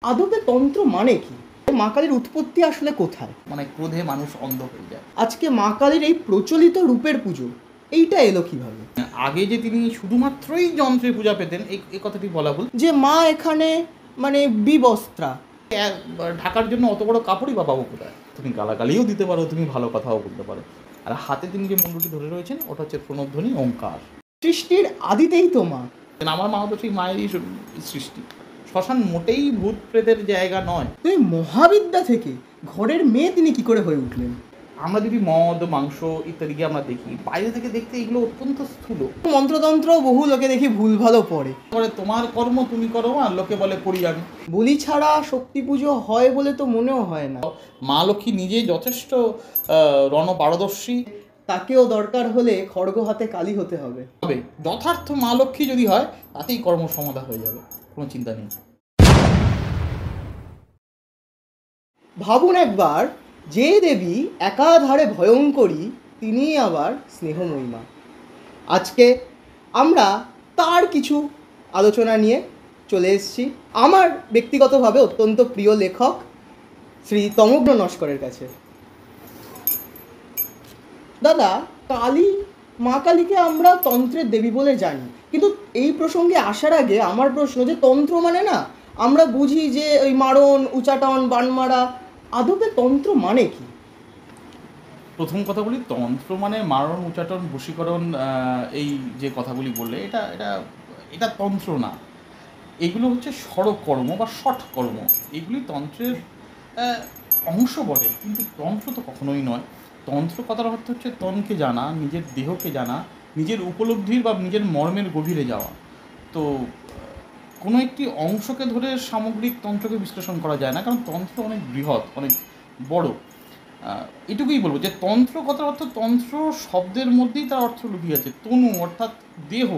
আদপে তন্ত্র মানে কি? মা কালীর উৎপত্তি আসলে কোথায়? মানে ক্রোধে মানুষ অন্ধ হয়ে যায়। আজকে মা কালীর এই প্রচলিত রূপের পুজো এইটা এলো কিভাবে? আগে যে তিনি শুধুমাত্রই যন্ত্রে পূজা পেতেন এই কথাটি বলা ভুল। যে মা এখানে মানে বিবস্ত্রা, ঢাকার জন্য অত বড় কাপড়ই বা পাবো কোথায়? তুমি গালাগালিও দিতে পারো, তুমি ভালো কথাও বলতে পারো। আর হাতে তিনি যে মুন্ডুটি ধরে রয়েছেন ওটা হচ্ছে প্রণবধ্বনি ওঙ্কার। সৃষ্টির আদিতেই তো মা। আমার মা তো সেই মায়েরই সৃষ্টি। শ্মশান মোটেই ভূত প্রেতের জায়গা নয়। তুমি মহাবিদ্যা থেকে ঘরের মেয়ে তিনি কি করে হয়ে উঠলেন? আমরা যদি মদ, মাংস ইত্যাদিকে আমরা দেখি, বাইরে থেকে দেখতে এগুলো অত্যন্ত স্থূল। মন্ত্রতন্ত্র বহু লোকে দেখি ভুল ভালো পড়ে। পরে তোমার কর্ম তুমি করো, আর লোকে বলে করি আমি। বলি ছাড়া শক্তি পুজো হয় বলে তো মনেও হয় না। মা লক্ষ্মী নিজে যথেষ্ট রণপারদর্শী। তাকেও দরকার হলে খড়গ হাতে কালী হতে হবে। যথার্থ মা লক্ষ্মী যদি হয় তাতেই কর্ম সমাধা হয়ে যাবে, কোনো চিন্তা নেই। ভাবুন একবার, যে দেবী একাধারে ভয়ঙ্করী তিনি আবার স্নেহময়ী মা। আজকে আমরা তার কিছু আলোচনা নিয়ে চলে এসেছি আমার ব্যক্তিগতভাবে অত্যন্ত প্রিয় লেখক শ্রী তমগ্ন নস্করের কাছে। দাদা, কালী, মা কালীকে আমরা তন্ত্রের দেবী বলে জানি, কিন্তু এই প্রসঙ্গে আসার আগে আমার প্রশ্ন, যে তন্ত্র মানে না আমরা বুঝি যে ওই মারণ, উচাটন, বানমারা, আদপে তন্ত্র মানে কি? প্রথম কথা বলি, তন্ত্র মানে মারণ, উচাটন, বশীকরণ, এই যে কথাগুলি বললে এটা এটা এটা তন্ত্র না। এগুলো হচ্ছে ষড়কর্ম বা ষটকর্ম। এগুলি তন্ত্রের অংশ বটে, কিন্তু তন্ত্র তো কখনোই নয়। তন্ত্র কথার অর্থ হচ্ছে তনকে জানা, নিজের দেহকে জানা, নিজের উপলব্ধির বা নিজের মর্মের গভীরে যাওয়া। তো কোনো একটি অংশকে ধরে সামগ্রিক তন্ত্রকে বিশ্লেষণ করা যায় না, কারণ তন্ত্র অনেক বৃহৎ, অনেক বড়। এটুকুই বলবো যে তন্ত্র কথার অর্থ, তন্ত্র শব্দের মধ্যেই তার অর্থ লুকিয়ে আছে। তনু অর্থাৎ দেহ,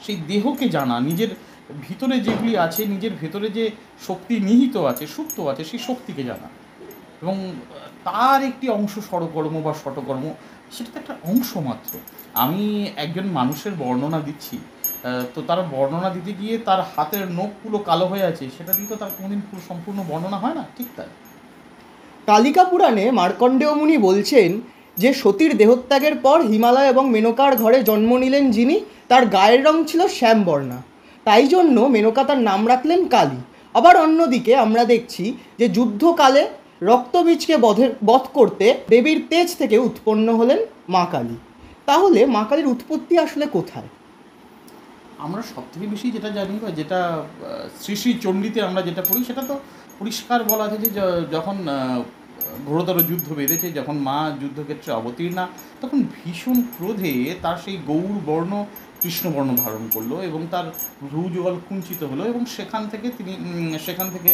সেই দেহকে জানা, নিজের ভিতরে যেগুলি আছে, নিজের ভেতরে যে শক্তি নিহিত আছে, সুপ্ত আছে, সেই শক্তিকে জানা। এবং তার একটি অংশ ষড়কর্ম বা ষটকর্ম, সেটা তো একটা অংশ মাত্র। আমি একজন মানুষের বর্ণনা দিচ্ছি, তো তার বর্ণনা দিতে গিয়ে তার হাতের নখগুলো কালো হয়ে আছে, সেটা দিয়ে তো তার কোনোদিন পুরো সম্পূর্ণ বর্ণনা হয় না, ঠিক তাই। কালিকা পুরাণে মার্কণ্ডেয় মুনি বলছেন যে সতীর দেহত্যাগের পর হিমালয় এবং মেনকার ঘরে জন্ম নিলেন যিনি, তার গায়ের রং ছিল শ্যামবর্ণা, তাই জন্য মেনকা তার নাম রাখলেন কালী। আবার অন্যদিকে আমরা দেখছি যে যুদ্ধকালে রক্তবীজকে বধ করতে দেবীর তেজ থেকে উৎপন্ন হলেন মা কালী। তাহলে মা কালীর উৎপত্তি আসলে কোথায়? আমরা সবথেকে বেশি যেটা জানি বা যেটা শ্রী শ্রী চণ্ডীতে আমরা যেটা পড়ি, সেটা তো পরিষ্কার বলা আছে যে যখন ঘোরতর যুদ্ধ বেঁধেছে, যখন মা যুদ্ধক্ষেত্রে অবতীর্ণা, তখন ভীষণ ক্রোধে তার সেই গৌর বর্ণ কৃষ্ণবর্ণ ধারণ করলো এবং তার ভ্রুযুগল কুঞ্চিত হলো, এবং সেখান থেকে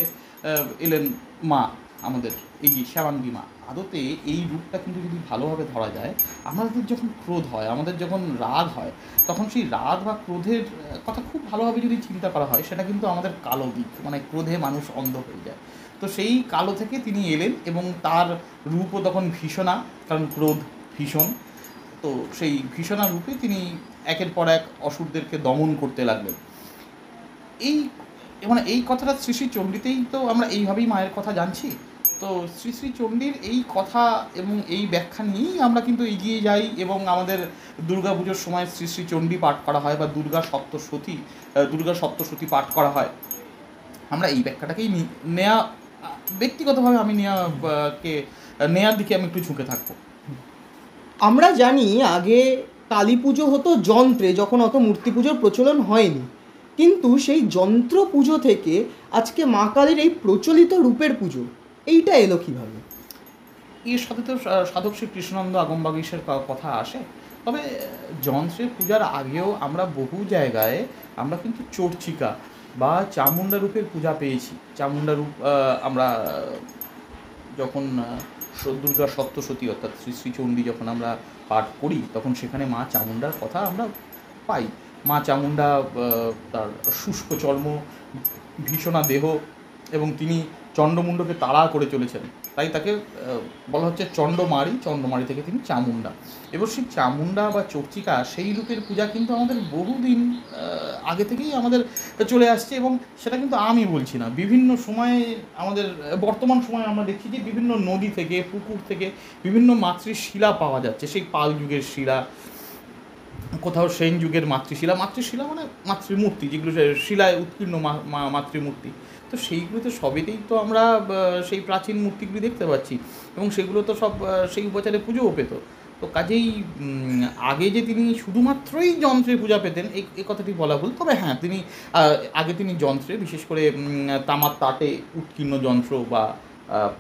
এলেন মা, আমাদের এই যে শ্যামাঙ্গী মা। আদতে এই রূপটা কিন্তু যদি ভালোভাবে ধরা যায়, আমাদের যখন ক্রোধ হয়, আমাদের যখন রাগ হয়, তখন সেই রাগ বা ক্রোধের কথা খুব ভালোভাবে যদি চিন্তা করা হয়, সেটা কিন্তু আমাদের কালো দিক, মানে ক্রোধে মানুষ অন্ধ হয়ে যায়। তো সেই কালো থেকে তিনি এলেন, এবং তার রূপও তখন ভীষণা, কারণ ক্রোধ ভীষণ। তো সেই ভীষণা রূপে তিনি একের পর এক অসুরদেরকে দমন করতে লাগলেন। এই কথাটা শ্রী শ্রী চণ্ডীতেই তো আমরা এইভাবেই মায়ের কথা জানছি। তো শ্রী শ্রী চণ্ডীর এই কথা এবং এই ব্যাখ্যা নিয়েই আমরা কিন্তু এগিয়ে যাই, এবং আমাদের দুর্গা পুজোর সময় শ্রী শ্রী চণ্ডী পাঠ করা হয় বা দুর্গা সপ্তশতী পাঠ করা হয়। আমরা এই ব্যাখ্যাটাকেই ব্যক্তিগতভাবে আমি নেয়ার দিকে আমি একটু ঝুঁকে থাকবো। আমরা জানি আগে কালী পুজো হতো যন্ত্রে, যখন অত মূর্তি পুজোর প্রচলন হয়নি, কিন্তু সেই যন্ত্র পুজো থেকে আজকে মা কালীর এই প্রচলিত রূপের পুজো এইটা এলো কীভাবে? এর সাথে তো সাধক শ্রী কৃষ্ণানন্দ আগমবাগীশের কথা আসে। তবে যন্ত্রের পূজার আগেও আমরা বহু জায়গায় আমরা কিন্তু চর্চিকা বা চামুণ্ডা রূপের পূজা পেয়েছি। চামুণ্ডা রূপ আমরা যখন দুর্গা সপ্তশতী অর্থাৎ শ্রী শ্রী চণ্ডী যখন আমরা পাঠ করি, তখন সেখানে মা চামুণ্ডার কথা আমরা পাই। মা চামুণ্ডা তার শুষ্ক চর্ম, ভীষণা দেহ, এবং তিনি চণ্ডমুণ্ডকে তাড়া করে চলেছেন। তাই তাকে বলা হচ্ছে চণ্ডমারি, চণ্ডমারি থেকে তিনি চামুণ্ডা। এবার সেই চামুণ্ডা বা চর্চিকা সেই রূপের পূজা কিন্তু আমাদের বহুদিন আগে থেকেই আমাদের চলে আসছে, এবং সেটা কিন্তু আমি বলছি না, বিভিন্ন সময়ে আমাদের বর্তমান সময়ে আমরা দেখছি যে বিভিন্ন নদী থেকে, পুকুর থেকে বিভিন্ন মাতৃশিলা পাওয়া যাচ্ছে। সেই পাল যুগের শিলা, কোথাও সেন যুগের মাতৃশিলা, মাতৃশিলা মানে মাতৃমূর্তি, যেগুলো শিলায় উৎকীর্ণ মাতৃমূর্তি। তো সেইগুলোতে সবেতেই তো আমরা সেই প্রাচীন মূর্তিগুলি দেখতে পাচ্ছি, এবং সেগুলো তো সব সেই উপচারে পুজোও পেত। তো কাজেই আগে যে তিনি শুধুমাত্রই যন্ত্রে পূজা পেতেন এই কথাটি বলা ভুল। তবে হ্যাঁ, তিনি আগে তিনি যন্ত্রে, বিশেষ করে তামার তাটে উৎকীর্ণ যন্ত্র বা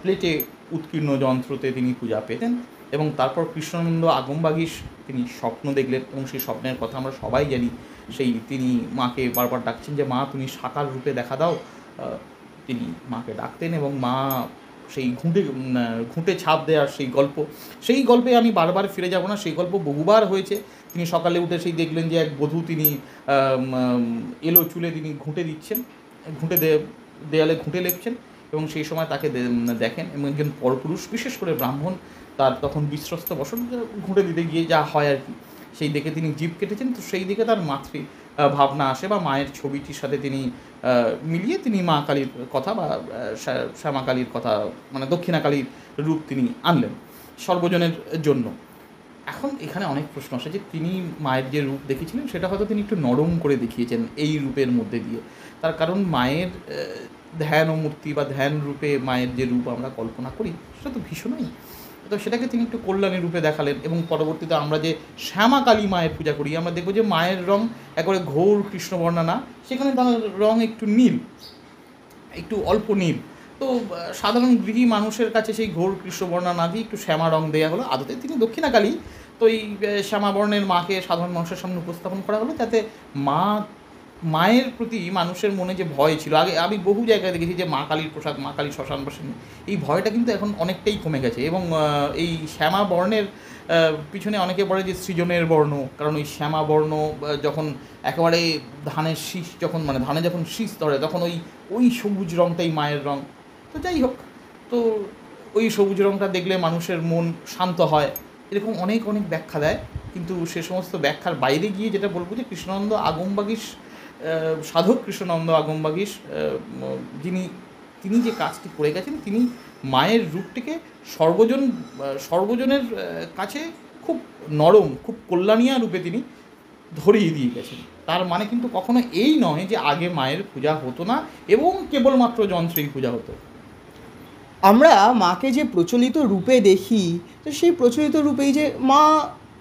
প্লেটে উৎকীর্ণ যন্ত্রতে তিনি পূজা পেতেন। এবং তারপর কৃষ্ণানন্দ আগমবাগীশ তিনি স্বপ্ন দেখলেন, এবং সেই স্বপ্নের কথা আমরা সবাই জানি। সেই তিনি মাকে বারবার ডাকছেন যে মা তুমি সাকার রূপে দেখা দাও। তিনি মাকে ডাকতেন, এবং মা সেই ঘুঁটে ছাপ দেওয়ার সেই গল্পে আমি বারবার ফিরে যাব না, সেই গল্প বহুবার হয়েছে। তিনি সকালে উঠে সেই দেখলেন যে এক বধূ তিনি এলো চুলে তিনি ঘুঁটে দিচ্ছেন, দেয়ালে ঘুঁটে লেপছেন, এবং সেই সময় তাকে দেখেন, এবং একজন পরপুরুষ, বিশেষ করে ব্রাহ্মণ, তার তখন বিশ্বস্ত বসন ঘুঁটে দিতে গিয়ে যা হয় আর কি, সেই দেখে তিনি জিভ কেটেছেন। তো সেই দিকে তার মাতৃ ভাবনা আসে, বা মায়ের ছবিটির সাথে তিনি মিলিয়ে তিনি মা কালীর কথা বা শ্যামা কালীর কথা, মানে দক্ষিণা কালীর রূপ তিনি আনলেন সর্বজনের জন্য। এখন এখানে অনেক প্রশ্ন আসে যে তিনি মায়ের যে রূপ দেখিয়েছিলেন সেটা হয়তো তিনি একটু নরম করে দেখিয়েছেন এই রূপের মধ্যে দিয়ে। তার কারণ মায়ের ধ্যান ও মূর্তি বা ধ্যান রূপে মায়ের যে রূপ আমরা কল্পনা করি সেটা তো ভীষণই, তো সেটাকে তিনি একটু কল্যাণী রূপে দেখালেন। এবং পরবর্তীতে আমরা যে শ্যামা কালী মায়ের পূজা করি, আমরা দেখব যে মায়ের রং একেবারে ঘোর কৃষ্ণবর্ণা না, সেখানে তার রং একটু নীল, একটু অল্প নীল। তো সাধারণ গৃহী মানুষের কাছে সেই ঘোর কৃষ্ণবর্ণা না দিয়ে একটু শ্যামা রং দেওয়া হলো। আদতে তিনি দক্ষিণা কালী, তো এই শ্যামা বর্ণের মাকে সাধারণ মানুষের সামনে উপস্থাপন করা হলো, যাতে মায়ের প্রতি মানুষের মনে যে ভয় ছিল, আগে আমি বহু জায়গায় দেখেছি যে মা কালীর প্রসাদ, মা কালী শ্মশান বসেন, এই ভয়টা কিন্তু এখন অনেকটাই কমে গেছে। এবং এই শ্যামা বর্ণের পিছনে অনেকে বলে যে সৃজনের বর্ণ, কারণ ওই শ্যামা বর্ণ যখন একেবারে ধানের শীষ, যখন মানে ধানে যখন শীষ ধরে, তখন ওই সবুজ রঙটাই মায়ের রং। তো যাই হোক, তো ওই সবুজ রঙটা দেখলে মানুষের মন শান্ত হয়, এরকম অনেক ব্যাখ্যা দেয়। কিন্তু সে সমস্ত ব্যাখ্যার বাইরে গিয়ে যেটা বলবো যে কৃষ্ণানন্দ আগমবাগীশ, সাধক কৃষ্ণানন্দ আগমবাগীশ, তিনি যে কাজটি করে গেছেন, তিনি মায়ের রূপটিকে সর্বজনের কাছে খুব নরম, খুব কল্যাণিয়া রূপে তিনি ধরিয়ে দিয়ে গেছেন। তার মানে কিন্তু কখনো এই নয় যে আগে মায়ের পূজা হতো না এবং কেবলমাত্র যন্ত্রেই পূজা হতো। আমরা মাকে যে প্রচলিত রূপে দেখি, তো সেই প্রচলিত রূপেই যে মা,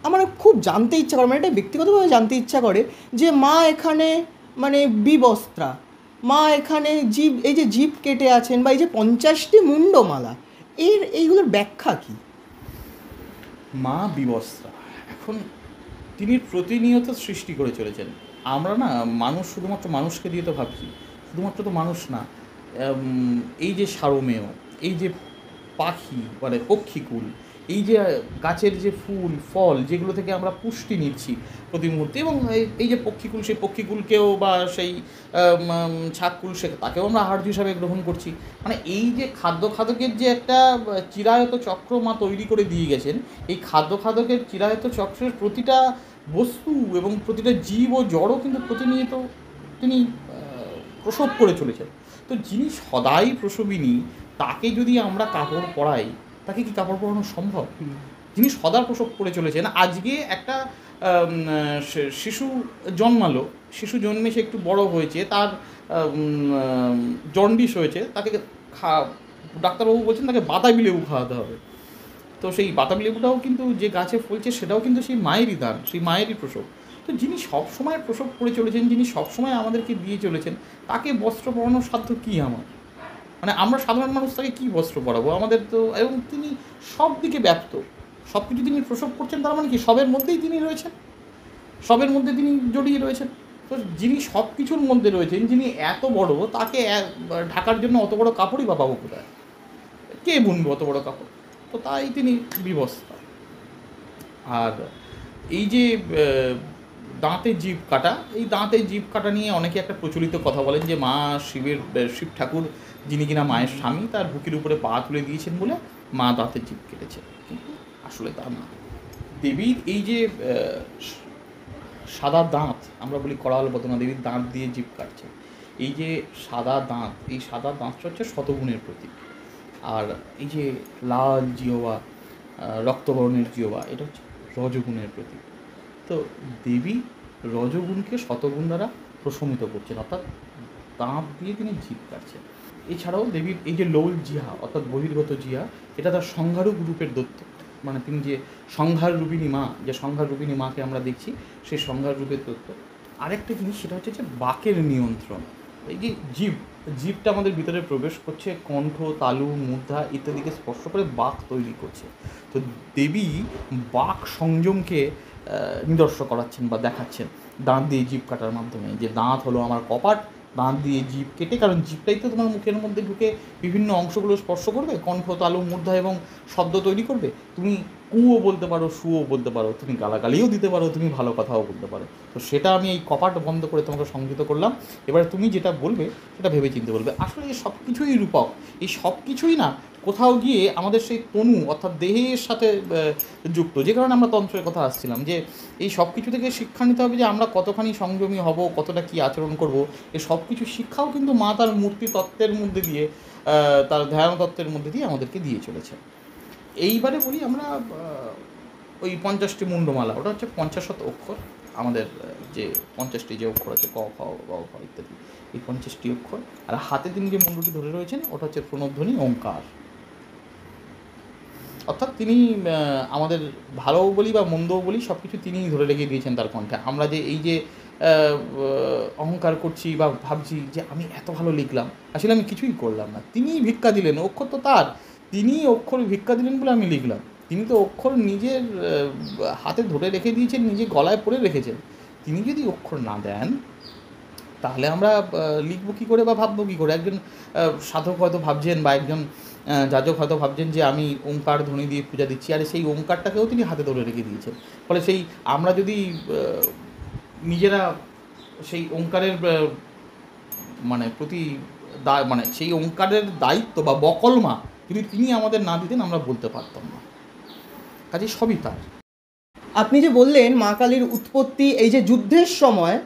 আমার খুব জানতে ইচ্ছা করে, মানে এটা ব্যক্তিগতভাবে জানতে ইচ্ছা করে যে মা এখানে মানে বিবস্ত্রা, মা এখানে এই যে জীব কেটে আছেন, বা এই যে 50টি মুন্ডমালা, এইগুলোর ব্যাখ্যা কী? মা বিবস্ত্রা, এখন তিনি প্রতিনিয়ত সৃষ্টি করে চলেছেন। আমরা না মানুষ, শুধুমাত্র মানুষকে দিয়ে তো ভাবছি, শুধুমাত্র তো মানুষ না, এই যে সারমেয়, এই যে পাখি মানে পক্ষীকুল, এই যে গাছের যে ফুল ফল যেগুলো থেকে আমরা পুষ্টি নিচ্ছি প্রতি মুহূর্তে, এবং এই যে পক্ষীকুল, সেই পক্ষীকুলকেও বা সেই ছাগকুল, তাকেও আমরা আহার্য হিসাবে গ্রহণ করছি। মানে এই যে খাদ্যের যে একটা চিরায়ত চক্র মা তৈরি করে দিয়ে গেছেন, এই খাদ্যের চিরায়ত চক্রের প্রতিটা বস্তু এবং প্রতিটা জীব ও জড়ও কিন্তু প্রতিনিয়ত তিনি প্রসব করে চলেছেন। তো যিনি সদাই প্রসবিনী, তাকে যদি আমরা কাপড় পরাই, তাকে কি কাপড় পরানো সম্ভব? যিনি সদা প্রসব করে চলেছেন, আজকে একটা শিশু জন্মালো, শিশু জন্মে সে একটু বড় হয়েছে, তার জন্ডিস হয়েছে, তাকে ডাক্তারবাবু বলছেন তাকে বাতাবি লেবু খাওয়াতে হবে। তো সেই বাতাবি লেবুটাও কিন্তু যে গাছে ফলছে, সেটাও কিন্তু সেই মায়েরই দান, সেই মায়েরই প্রসব। তো যিনি সবসময় প্রসব করে চলেছেন, যিনি সবসময় আমাদেরকে দিয়ে চলেছেন, তাকে বস্ত্র পরানোর সাধ্য কী আমার? মানে আমরা সাধারণ মানুষ তাকে কী বস্ত্র পরাবো? আমাদের তো, এবং তিনি সব দিকে ব্যাপ্ত, সব কিছু তিনি প্রসব করছেন, তার মানে কি সবের মধ্যেই তিনি রয়েছেন, সবের মধ্যে তিনি জড়িয়ে রয়েছেন। তো যিনি সব কিছুর মধ্যে রয়েছেন, যিনি এত বড়, তাকে ঢাকার জন্য অত বড় কাপড়ই বা পাবো কোথায়? কে বুনবে অত বড় কাপড়? তো তাই তিনি বিবস্ত্রা। আর এই যে দাঁতে জিভ কাটা, এই দাঁতে জিভ কাটা নিয়ে অনেকে একটা প্রচলিত কথা বলেন যে শিব ঠাকুর যিনি কিনা মায়ের স্বামী, তার বুকের উপরে পা তুলে দিয়েছেন বলে মা দাঁতের জিভ কেটেছে, কিন্তু আসলে তা না। দেবীর এই যে সাদা দাঁত, আমরা বলি করাল বদনা, দেবীর দাঁত দিয়ে জিভ কাটছে, এই যে সাদা দাঁত, এই সাদা দাঁতটা হচ্ছে শতগুণের প্রতীক। আর এই যে লাল জিহ্বা, রক্তবর্ণের জিহ্বা, এটা হচ্ছে রজগুণের প্রতীক। তো দেবী রজগুণকে শতগুণ দ্বারা প্রশমিত করছেন, অর্থাৎ দাঁত দিয়ে তিনি জিভ কাটছেন। এছাড়াও দেবীর এই যে লোল জিহা, অর্থাৎ বহির্গত জিহা, এটা তার সংহারক রূপের দত্ত, মানে তিনি যে সংহার রূপিণী মা, যে সংহার রূপিণী মাকে আমরা দেখছি, সেই সংহার রূপের দত্ত। আরেকটা জিনিস, সেটা হচ্ছে যে বাকের নিয়ন্ত্রণ। এই যে জীবটা আমাদের ভিতরে প্রবেশ করছে, কণ্ঠ, তালু, মূর্ধা ইত্যাদিকে স্পর্শ করে বাক তৈরি করছে। তো দেবী বাক সংযমকে নিদর্শ করাচ্ছেন বা দেখাচ্ছেন দাঁত দিয়ে জিভ কাটার মাধ্যমে, যে দাঁত হলো আমার কপাট, দাঁত দিয়ে জিভ কেটে, কারণ জিভটাই তো তোমার মুখের মধ্যে ঢুকে বিভিন্ন অংশগুলো স্পর্শ করবে, কণ্ঠ, তালু, মূর্ধা এবং শব্দ তৈরি করবে। তুমি কুও বলতে পারো, সুও বলতে পারো, তুমি গালাগালিও দিতে পারো, তুমি ভালো কথাও বলতে পারো। তো সেটা আমি এই কপাট বন্ধ করে তোমাকে সংযত করলাম। এবারে তুমি যেটা বলবে সেটা ভেবে চিন্তে বলবে। আসলে এই সব কিছুই রূপক, এই সব কিছুই না কোথাও গিয়ে আমাদের সেই তনু অর্থাৎ দেহের সাথে যুক্ত। যে কারণে আমরা তন্ত্রের কথা আসছিলাম, যে এই সব কিছু থেকে শিক্ষা নিতে হবে যে আমরা কতখানি সংযমী হব, কতটা কী আচরণ করব। এই সব কিছু শিক্ষাও কিন্তু মা তার মূর্তি তত্ত্বের মধ্যে দিয়ে, তার ধ্যান তত্ত্বের মধ্যে দিয়ে আমাদেরকে দিয়ে চলেছে। এইবারে বলি আমরা ওই 50টি মুন্ডমালা, ওটা হচ্ছে 50 অক্ষর। আমাদের যে 50টি যে অক্ষর আছে, ক খ গ ঘ ইত্যাদি, এই 50টি অক্ষর। আর হাতে তিনি যে মুন্ডটি ধরে রয়েছেন, ওটা হচ্ছে প্রণবধ্বনি ওঙ্কার। অর্থাৎ তিনি আমাদের ভালোও বলি বা মন্দও বলি, সব কিছু তিনিই ধরে রেখে দিয়েছেন তার কণ্ঠে। আমরা যে এই যে অহংকার করছি বা ভাবছি যে আমি এত ভালো লিখলাম, আসলে আমি কিছুই করলাম না, তিনিই ভিক্ষা দিলেন, অক্ষর তো তার, তিনিই অক্ষর ভিক্ষা দিলেন বলে আমি লিখলাম। তিনি তো অক্ষর নিজের হাতে ধরে রেখে দিয়েছেন, নিজে গলায় পরে রেখেছেন। তিনি যদি অক্ষর না দেন, তাহলে আমরা লিখবো কী করে বা ভাববো কী করে? একজন সাধক হয়তো ভাবছেন বা একজন যাজক হয়তো ভাবছেন যে আমি ওঙ্কার ধ্বনি দিয়ে পূজা দিচ্ছি, আর সেই ওঙ্কারটাকেও তিনি হাতে ধরে রেখে দিয়েছেন। ফলে সেই আমরা যদি নিজেরা সেই ওঙ্কারের মানে প্রতি মানে সেই ওঙ্কারের দায়িত্ব বা বকলমা যদি তিনি আমাদের না দিতেন, আমরা বলতে পারতাম না। কাজে সবই তার। আপনি যে বললেন মা কালীর উৎপত্তি এই যে যুদ্ধের সময়,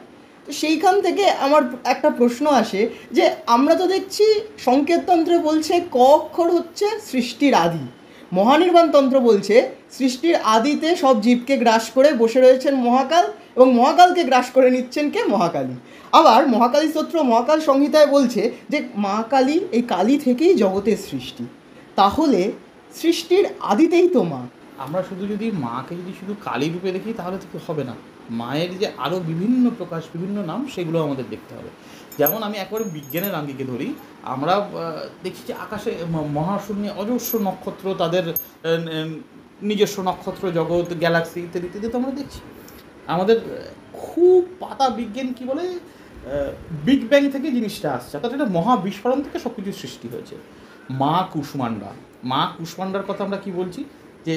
তো সেইখান থেকে আমার একটা প্রশ্ন আসে যে আমরা তো দেখছি সংকেততন্ত্রে বলছে ক অক্ষর হচ্ছে সৃষ্টির আদি, মহানির্বাণ তন্ত্র বলছে সৃষ্টির আদিতে সব জীবকে গ্রাস করে বসে রয়েছেন মহাকাল, এবং মহাকালকে গ্রাস করে নিচ্ছেন কে? মহাকালী। আবার মহাকালী স্তোত্র মহাকাল সংহিতায় বলছে যে মা কালী, এই কালী থেকেই জগতের সৃষ্টি। তাহলে সৃষ্টির আদিতেই তো মা। আমরা শুধু যদি মাকে যদি শুধু কালী রূপে দেখি, তাহলে তো হবে না। মায়ের যে আরও বিভিন্ন প্রকাশ, বিভিন্ন নাম, সেগুলো আমাদের দেখতে হবে। যেমন আমি একবারে বিজ্ঞানের আঙ্গিকে ধরি, আমরা দেখি যে আকাশে মহাশূন্যে অজস্র নক্ষত্র, তাদের নিজস্ব নক্ষত্র জগৎ, গ্যালাক্সি ইত্যাদি ইত্যাদি তো আমরা দেখছি। আমাদের খুব পাতা বিজ্ঞান কী বলে, বিগ ব্যাং থেকে জিনিসটা আসছে, অর্থাৎ এটা মহাবিস্ফোরণ থেকে সব কিছু সৃষ্টি হয়েছে। মা কুষ্মান্ডার কথা আমরা কি বলছি, যে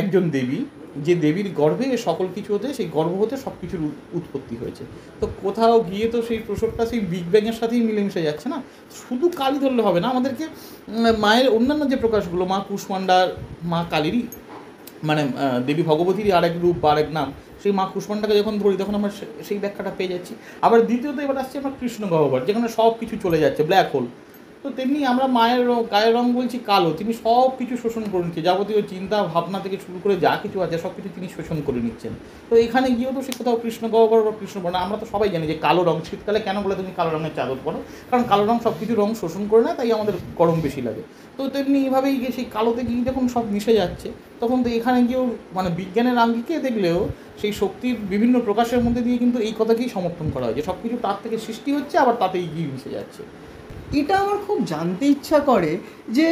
একজন দেবী, যে দেবীর গর্ভে সকল কিছু হতে, সেই গর্ভ হতে সব কিছুর উৎপত্তি হয়েছে। তো কোথাও গিয়ে তো সেই প্রসবটা সেই বিগ ব্যাংয়ের সাথেই মিলেমিশে যাচ্ছে না। শুধু কালী ধরলে হবে না, আমাদেরকে মায়ের অন্যান্য যে প্রকাশগুলো, মা কুষ্মান্ডার, মা কালীরই মানে দেবী ভগবতীরই আরেক রূপ বা আরেক নাম, সেই মা কুষ্মান্ডাকে যখন ধরি তখন আমরা সেই ব্যাখ্যাটা পেয়ে যাচ্ছি। আবার দ্বিতীয়ত এবার আসছে আমরা কৃষ্ণ গহ্বর, যেখানে সব কিছু চলে যাচ্ছে, ব্ল্যাক হোল। তো তেমনি আমরা মায়ের গায়ের রঙ বলছি কালো, তিনি সব কিছু শোষণ করে নিচ্ছে, যাবতীয় চিন্তা ভাবনা থেকে শুরু করে যা কিছু আছে সব কিছু তিনি শোষণ করে নিচ্ছেন। তো এখানে গিয়েও তো সে কোথাও কৃষ্ণ গহ্বর বা কৃষ্ণবর্ণ। আমরা তো সবাই জানি যে কালো রঙ, শীতকালে কেন বলে তুমি কালো রঙের চাদর পরো, কারণ কালো রঙ সব কিছু রঙ শোষণ করে না, তাই আমাদের গরম বেশি লাগে। তো তেমনি এইভাবেই গিয়ে সেই কালোতে গিয়ে যখন সব মিশে যাচ্ছে, তখন তো এখানে গিয়েও মানে বিজ্ঞানের আঙ্গিকে দেখলেও সেই শক্তির বিভিন্ন প্রকাশের মধ্যে দিয়ে কিন্তু এই কথাকেই সমর্থন করা হয় যে সব কিছু তার থেকে সৃষ্টি হচ্ছে, আবার তাতেই গিয়ে মিশে যাচ্ছে। এটা আমার খুব জানতে ইচ্ছা করে যে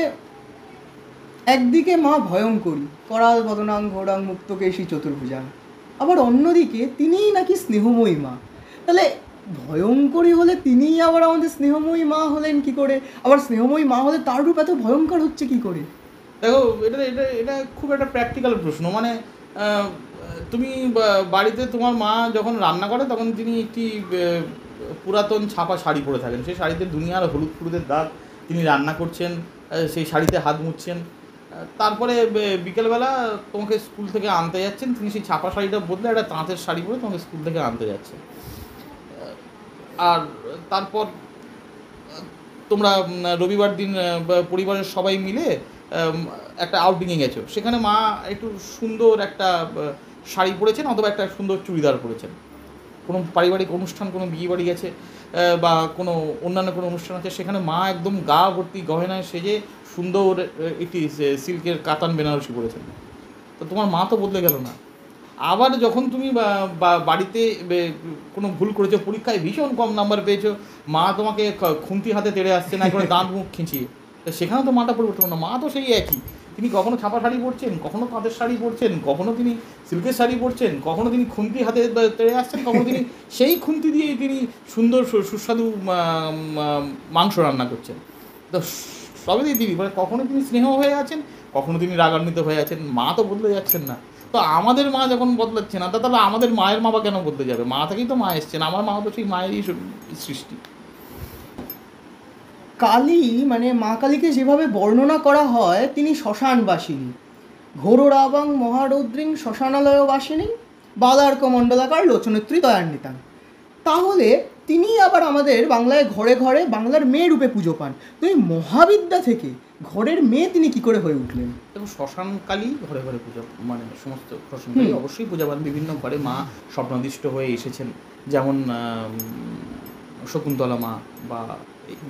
একদিকে মা ভয়ঙ্করী, করাল বদনাং ঘোরাং মুক্তকেশী চতুর্ভুজা, আবার অন্যদিকে তিনিই নাকি স্নেহময়ী মা। তাহলে ভয়ঙ্করী হলে তিনিই আবার আমাদের স্নেহময়ী মা হলেন কি করে? আবার স্নেহময়ী মা হলে তার রূপ এত ভয়ঙ্কর হচ্ছে কি করে? দেখো, এটা এটা এটা খুব একটা প্র্যাকটিক্যাল প্রশ্ন। মানে তুমি বাড়িতে তোমার মা যখন রান্না করে, তখন তিনি একটি পুরাতন ছাপা শাড়ি পরে থাকেন, সেই শাড়িতে দুনিয়ার হলুদ ফুলুদের দাগ তিনি রান্না করছেন, সেই শাড়িতে হাত মুছছেন। তারপরে বিকেলবেলা তোমাকে স্কুল থেকে আনতে যাচ্ছেন, তিনি সেই ছাপা শাড়িটা বদলে একটা তাঁতের শাড়ি পরে তোমাকে স্কুল থেকে আনতে যাচ্ছেন। আর তারপর তোমরা রবিবার দিন পরিবারের সবাই মিলে একটা আউটিংয়ে গেছো, সেখানে মা একটু সুন্দর একটা শাড়ি পরেছেন অথবা একটা সুন্দর চুড়িদার পরেছেন। কোনো পারিবারিক অনুষ্ঠান, কোনো বিয়ে বাড়ি গেছে বা কোনো অন্যান্য কোনো অনুষ্ঠান আছে, সেখানে মা একদম গা ভর্তি গহনায় সেজে সুন্দর একটি সিল্কের কাতান বেনারসি পরেছেন। তো তোমার মা তো বদলে গেল না। আবার যখন তুমি বাড়িতে কোনো ভুল করেছো, পরীক্ষায় ভীষণ কম নাম্বার পেয়েছো, মা তোমাকে খুন্তি হাতে তেড়ে আসছে না করে দাঁত মুখ খিঁচিয়ে, তো সেখানে তো মাটা পরিবর্তন না, মা তো সেই একই। তিনি কখনো ছাপা শাড়ি পরছেন, কখনো তাঁতের শাড়ি পরছেন, কখনো তিনি সিল্কের শাড়ি পরছেন, কখনো তিনি খুন্তি হাতে তেড়ে আসছেন, কখনো তিনি সেই খুন্তি দিয়েই তিনি সুন্দর সুস্বাদু মাংস রান্না করছেন। তো সবই তিনি মানে কখনো তিনি স্নেহ হয়ে আছেন, কখনো তিনি রাগান্বিত হয়ে আছেন, মা তো বদলে যাচ্ছেন না। তো আমাদের মা যখন বদলাচ্ছে না, তাহলে আমাদের মায়ের মা বা কেন বদলে যাবে? মা থেকেই তো মা এসছেন, আমার মা তো সেই মায়েরই সৃষ্টি। কালী মানে মা কালীকে যেভাবে বর্ণনা করা হয়, তিনি শ্মশানবাসিনী, ঘোররাবং মহারৌদ্রিং শ্মশানালয় বাসিনী, বালার্ক মণ্ডলাকার লোচনেত্রী দয়ান্বিতাং। তাহলে তিনি আবার আমাদের বাংলায় ঘরে ঘরে বাংলার মেয়ে রূপে পুজো পান। তো এই মহাবিদ্যা থেকে ঘরের মেয়ে তিনি কি করে হয়ে উঠলেন? এবং শ্মশানকালী ঘরে ঘরে পূজা, মানে সমস্ত শ্মশানকালী অবশ্যই পূজা পান। বিভিন্ন ঘরে মা স্বপ্নাদিষ্ট হয়ে এসেছেন, যেমন শকুন্তলা মা, বা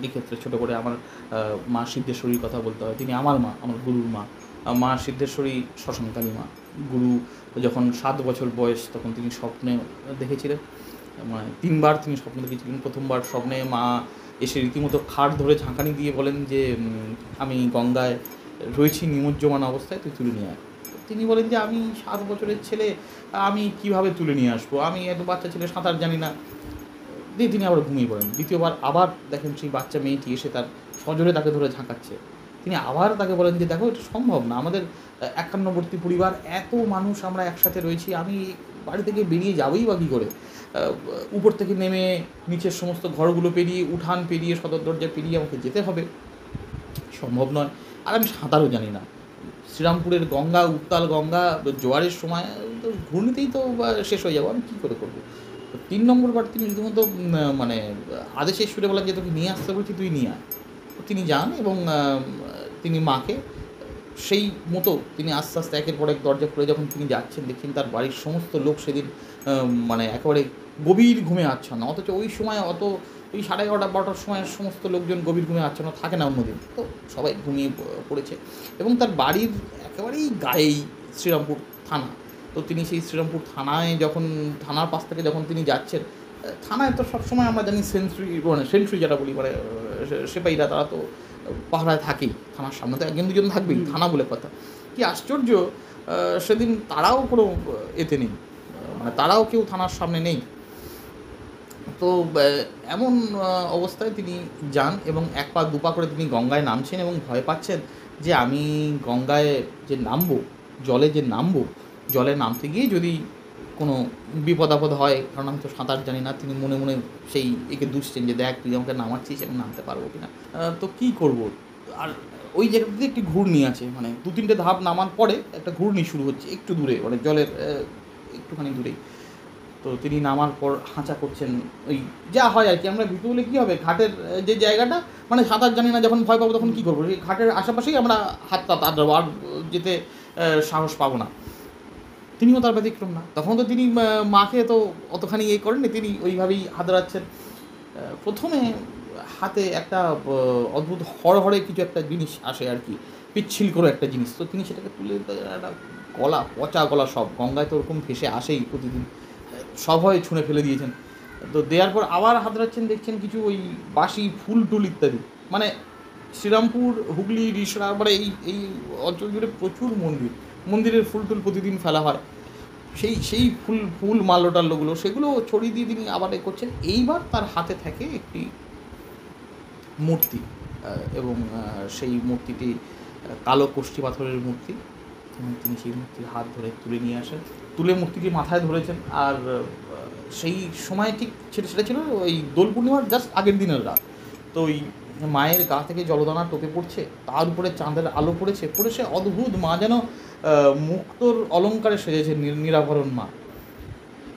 এক্ষেত্রে ছোটো করে আমার মা সিদ্ধেশ্বরীর কথা বলতে হয়। তিনি আমার মা, আমার গুরুর মা। মা সিদ্ধেশ্বরী শ্মশানকালী মা। গুরু যখন 7 বছর বয়স, তখন তিনি স্বপ্নে দেখেছিলেন, মানে 3বার তিনি স্বপ্ন দেখেছিলেন। প্রথমবার স্বপ্নে মা এসে রীতিমতো খাট ধরে ঝাঁকানি দিয়ে বলেন যে আমি গঙ্গায় রয়েছি নিমজ্জমান অবস্থায়, তুই তুলে নিয়ে আয়। তিনি বলেন যে আমি 7 বছরের ছেলে, আমি কিভাবে তুলে নিয়ে আসবো, আমি এত বাচ্চা ছেলে, সাঁতার জানি না। দিয়ে তিনি আবার ঘুমিয়ে পড়েন। দ্বিতীয়বার আবার দেখেন সেই বাচ্চা মেয়েটি এসে তার সজোরে তাকে ধরে ঝাঁকাচ্ছে। তিনি আবার তাকে বলেন যে দেখো, এটা সম্ভব না, আমাদের 51বর্তী পরিবার, এত মানুষ আমরা একসাথে রয়েছি, আমি বাড়ি থেকে বেরিয়ে যাবোই বা কী করে? উপর থেকে নেমে নিচের সমস্ত ঘরগুলো পেরিয়ে, উঠান পেরিয়ে, সদর দরজা পেরিয়ে আমাকে যেতে হবে, সম্ভব নয়। আর আমি সাঁতারও জানি না। শ্রীরামপুরের গঙ্গা, উত্তাল গঙ্গা, জোয়ারের সময় তো ঘূর্ণিতেই তো শেষ হয়ে যাবো, আমি কী করে করবো? তো 3 নম্বর বার তিনি রীতিমতো মানে আদেশের সুরে বলেন যে তোকে নিয়ে আসতে বলছি, তুই নিয়ে আয়। তিনি যান এবং তিনি মাকে সেই মতো তিনি আস্তে আস্তে একের পর এক দরজা খুলে যখন তিনি যাচ্ছেন, দেখছেন তার বাড়ির সমস্ত লোক সেদিন মানে একেবারে গভীর ঘুমে আচ্ছন্ন। অথচ ওই সময় ওই 11:30-12টার সময় সমস্ত লোকজন গভীর ঘুমে আচ্ছন্ন থাকে না অন্যদিন, তো সবাই ঘুমিয়ে পড়েছে। এবং তার বাড়ির একেবারেই গায়েই শ্রীরামপুর থানা। তো তিনি সেই শ্রীরামপুর থানায় যখন, থানার পাশ থেকে যখন তিনি যাচ্ছেন, থানায় তো সবসময় আমরা জানি সেন্ট্রি যেটা বলি, মানে সেপাহীরা, তারা তো পাহারায় থাকেই, থানার সামনে তো 1-2জন থাকবেই, থানা বলে কথা। কি আশ্চর্য, সেদিন তারাও কোনো এতে নেই, মানে তারাও কেউ থানার সামনে নেই। তো এমন অবস্থায় তিনি যান এবং 1 পা 2 পা করে তিনি গঙ্গায় নামছেন এবং ভয় পাচ্ছেন যে আমি গঙ্গায় যে নামবো, জলে নামতে গিয়ে যদি কোনো বিপদ আপদ হয়, কারণ আমি তো সাঁতার জানি না। তিনি মনে মনে সেই একে দুষছেন যে দেখ, তুই আমাকে নামাচ্ছিস, আমি নামতে পারবো কি না, তো কী করবো। আর ওই জায়গাটাতে একটি ঘূর্ণি আছে, মানে 2-3টে ধাপ নামার পরে একটা ঘূর্ণি শুরু হচ্ছে একটু দূরে, মানে জলের একটুখানি দূরেই। তো তিনি নামার পর হাঁচা করছেন, ওই যা হয় আর কি। আমরা ভীতু হলে কী হবে, ঘাটের যে জায়গাটা, মানে সাঁতার জানি না, যখন ভয় পাবো তখন কী করবো, সেই ঘাটের আশেপাশেই আমরা হাতটা তাড়াবো, আর যেতে সাহস পাবো না। তিনিও তার ব্যতিক্রম না। তখন তো তিনি মাকে তো অতখানি করেননি, তিনি ওইভাবেই হাতড়াচ্ছেন। প্রথমে হাতে একটা অদ্ভুত হড়হড়ে কিছু একটা জিনিস আসে আর কি, পিচ্ছিল করে একটা জিনিস। তো তিনি সেটাকে তুলে, একটা গলা, পচা গলা, সব গঙ্গায় তো ওরকম ভেসে আসেই প্রতিদিন, সব হয় ছুঁড়ে ফেলে দিয়েছেন। তো দেওয়ার পর আবার হাতড়াচ্ছেন, দেখছেন কিছু ওই বাসি ফুল টুল ইত্যাদি। মানে শ্রীরামপুর, হুগলি, রিষড়া, মানে এই অঞ্চল জুড়ে প্রচুর মন্দিরের ফুল টুল প্রতিদিন ফেলা হয়। সেই ফুল মাল্য টাল্যগুলো, সেগুলো ছড়িয়ে দিয়ে তিনি আবার করছেন। এইবার তার হাতে থাকে একটি মূর্তি, এবং সেই মূর্তিটি কালো কষ্টি পাথরের মূর্তি। তিনি সেই মূর্তির হাত ধরে তুলে নিয়ে আসেন, তুলে মূর্তিটি মাথায় ধরেছেন। আর সেই সময় ঠিক সেটা ছিল ওই দোল পূর্ণিমার জাস্ট আগের দিনের রাত। তো ওই মায়ের গা থেকে জলদানা টোপে পড়ছে, তার উপরে চাঁদের আলো পড়েছে, পড়ে সে অদ্ভুত, মা যেন মুক্তোর অলঙ্কারে সেজেছে নিরাভরণ মা।